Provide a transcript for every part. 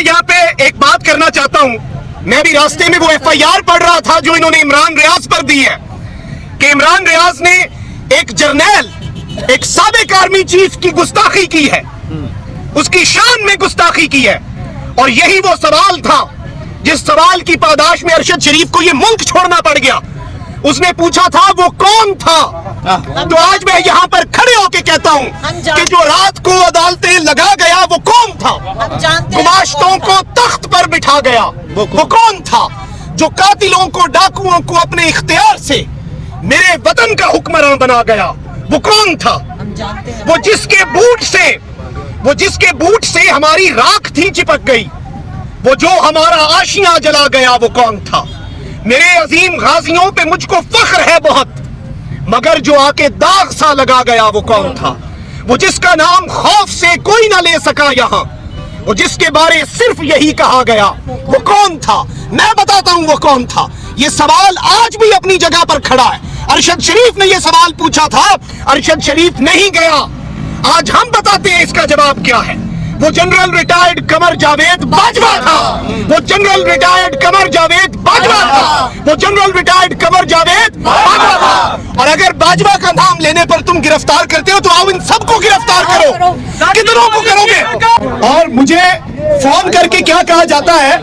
यहाँ पे एक बात करना चाहता हूं। मैं भी रास्ते में वो FIR पढ़ रहा था जो इन्होंने इमरान रियाज पर दी है कि इमरान रियाज ने एक जर्नैल, एक साबिक आर्मी चीफ की गुस्ताखी की है, उसकी शान में गुस्ताखी की है। और यही वो सवाल था जिस सवाल की पादाश में अरशद शरीफ को ये मुल्क छोड़ना पड़ गया। उसने पूछा था वो कौन था। तो आज मैं यहाँ पर खड़े होके कहता हूँ कि जो रात को अदालतें लगा गया वो कौन था, गुमाश्तों को तख्त पर बिठा गया वो कौन था, जो कातिलों को, डाकुओं को अपने इख्तियार से मेरे वतन का हुक्मरान बना गया वो कौन था, वो जिसके बूट से हमारी राख थी चिपक गई, वो जो हमारा आशियां जला गया वो कौन था। मेरे अजीम गाजियों पे मुझको फख्र है बहुत, मगर जो आके दाग सा लगा गया वो कौन था, वो जिसका नाम खौफ से कोई ना ले सका यहाँ, वो जिसके बारे सिर्फ यही कहा गया वो कौन था। मैं बताता हूं वो कौन था। ये सवाल आज भी अपनी जगह पर खड़ा है। अरशद शरीफ ने ये सवाल पूछा था, अरशद शरीफ नहीं गया। आज हम बताते हैं इसका जवाब क्या है। वो जनरल रिटायर्ड कमर जावेद बाजवा था, वो जनरल रिटायर्ड कमर जावेद बाजवा था, वो जनरल रिटायर्ड कमर जावेद बाजवा था। और अगर बाजवा का नाम लेने पर तुम गिरफ्तार करते हो तो आओ इन सबको गिरफ्तार करो। कितनों को करोगे? और मुझे फोन करके क्या कहा जाता है,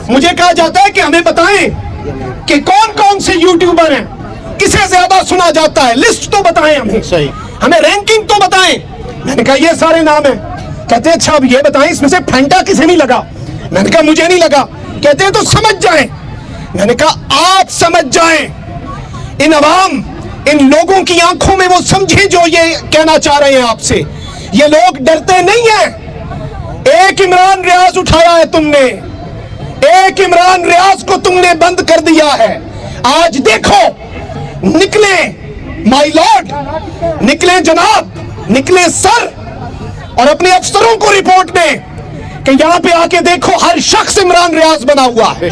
मुझे कहा जाता है कि हमें बताएं कि कौन कौन से यूट्यूबर हैं, किसे ज्यादा सुना जाता है, लिस्ट तो बताएं हमें, सही हमें रैंकिंग तो बताएं। मैंने कहा ये सारे नाम हैं। कहते हैं अच्छा अब ये बताएं इसमें से फंटा किसे नहीं लगा। मैंने कहा मुझे नहीं लगा। कहते हैं तो समझ जाएं। मैंने कहा आप समझ जाएं, इन अवाम, इन लोगों की आंखों में वो समझे जो ये कहना चाह रहे हैं आपसे। ये लोग डरते नहीं हैं। एक इमरान रियाज उठाया है तुमने, एक इमरान रियाज को तुमने बंद कर दिया है। आज देखो निकले माय लॉर्ड, निकले जनाब, निकले सर, और अपने अफसरों को रिपोर्ट दें कि यहां पे आके देखो हर शख्स इमरान रियाज बना हुआ है।